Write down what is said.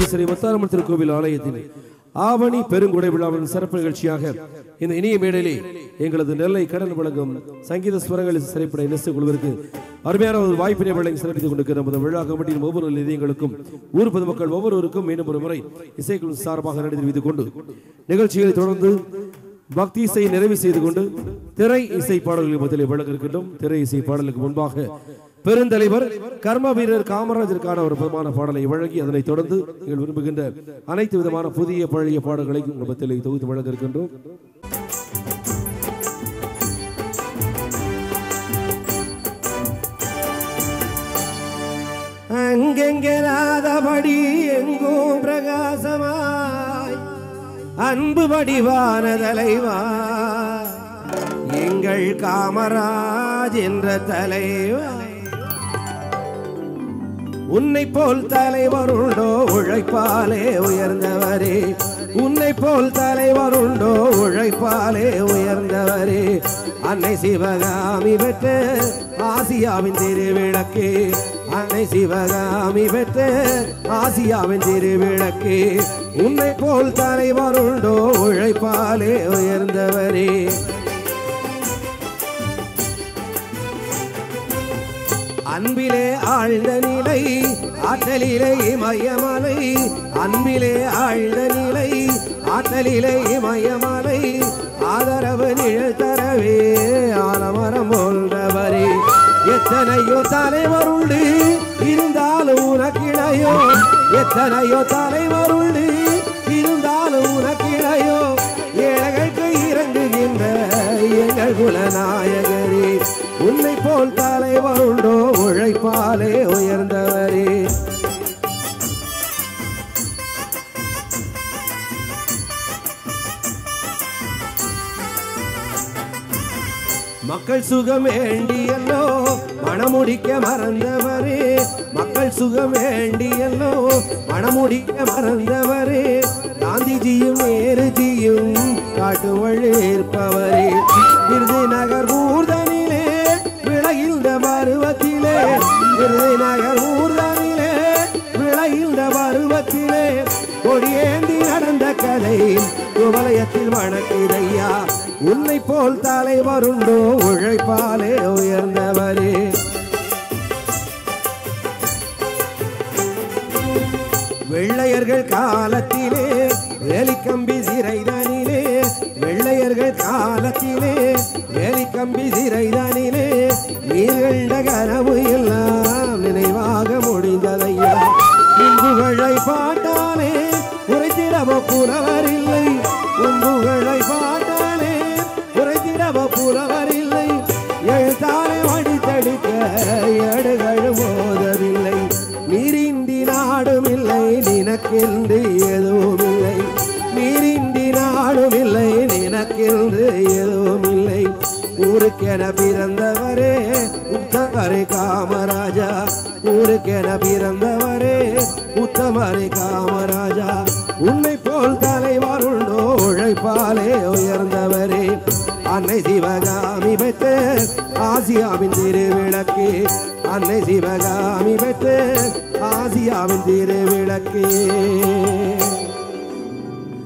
ஸ்ரீ முத்தாரம்மன் திருக்கோவில் ஆலயத்தின் ஆவணி பெருங்குடை விழாவின் சிறப்பு நிகழ்ச்சியாக இந்த இனிய மேடையிலே எங்களது நெல்லை கடன் வழங்கும் சங்கீத ஸ்வரங்களில் சிறைப்பட இணைந்து கொள்வதற்கு அருமையான ஒரு வாய்ப்பினை வழங்கி சிறப்பித்துக் கொண்டிருக்கிற நமது விழா கமிட்டியின் ஒவ்வொரு நிதியங்களுக்கும் ஊர் பொதுமக்கள் ஒவ்வொருவருக்கும் மீண்டும் ஒரு முறை இசைக்குழு சார்பாக நன்றி தெரிவித்துக் கொண்டு நிகழ்ச்சிகளை தொடர்ந்து பக்தி இசை நிறைவு செய்து கொண்டு திரை இசை பாடல்களை முதலில் வழங்க இருக்கின்றோம். திரை இசை பாடலுக்கு முன்பாக பெருந்தலைவர் கர்ம வீரர் காமராஜருக்கான ஒரு விதமான பாடலை வழங்கி அதனைத் தொடர்ந்து நீங்கள் விரும்புகின்ற அனைத்து விதமான புதிய பழைய பாடல்களை உங்கள் மத்தியில் தொகுத்து வழங்க இருக்கின்றோம். அங்கெங்கராதபடி எங்கும் பிரகாசமாய் அன்பு வடிவான தலைவா எங்கள் காமராஜ் என்ற தலைவா, உன்னை போல் தலைவர் உண்டோ உழைப்பாலே உயர்ந்தவரே, உன்னை போல் தலைவர் உண்டோ உழைப்பாலே உயர்ந்தவரே, அன்னை சிவகாமி பெற்ற ஆசியாவின் திருவிளக்கே, அன்னை சிவகாமி பெற்ற ஆசியாவின் திருவிளக்கே, உன்னை போல் தலைவர் உண்டோ உழைப்பாலே உயர்ந்தவரே. அன்பிலே ஆழ்ந்த நிலை ஆற்றலிலே மயமலை, அன்பிலே ஆழ்ந்த நிலை ஆற்றலிலே மயமலை, ஆதரவு நிழல் தரவே ஆலமரம் போன்றவரே, எத்தனையோ தலைவர் உண்டு இருந்தாலும் உனக்கிடையோ, எத்தனையோ தலைவர் உண்டு இருந்தாலும் உனக்கிடையோ, ஏழைகளுக்கு இறங்குகின்ற எங்கள் குலநாயகரே, உன்னை போல் தலைவர் உண்டோ உழைப்பாலே உயர்ந்தவரே. மக்கள் சுகம் வேண்டியல்லோ மனமுடிக்க மறந்தவரே, மக்கள் சுகம் வேண்டியல்லோ மனமுடிக்க மறந்தவரே, காந்திஜியும் நேருஜியும் காட்டு வழி இருப்பவரே, விருதுநகர் ஊர்தனிலே விளைகின்ற பருவத்திலே, விருதுநகர் ஊர்தனிலே விளைகின்ற பருவத்திலே, கொடியேந்தி நடந்த கதை குவலயத்தில் வணக்குதையா, உன்னை போல் தலைவர் உண்டோ உழைப்பாலே உயர்ந்தவரே. வெள்ளையர்கள் காலத்திலே வேலிக்கம்பி சிறைதானிலே, வெள்ளையர்கள் காலத்திலே வேலிக்கம்பி சிறைதானிலே, நீர்கண்ட கனவு எல்லாம் நினைவாக முடிந்ததையா, புகழை பாட்டாலே உரைத்திடவோ புலவர் இல்லை, புகழை பாட்டாலே உரைத்திடவோ புலவர் இல்லை, எழுத்தாலே வடித்தடிக்க ஏடுகள் போதவில்லை, நீரின்றி நாடும் இல்லை நினக்கென்று எதுவும் இல்லை, நீரின்றி நாடும் இல்லை நினக்கென்று எதுவும் இல்லை, ஊருக்கென பிறந்தவரே உத்தமரே காமராஜா, ஊருக்கென பிறந்தவரே உத்தமரே காமராஜா, உன்னை போல் தலைவர் உண்டோ உழைப்பாலே உயர்ந்தவரே, அன்னை சிவகாமி பெற்ற ஆசியாவின் திருவிளக்கே, அன்னை சிவகாமி பெற்ற ஆசியாவின் திருவிளக்கே.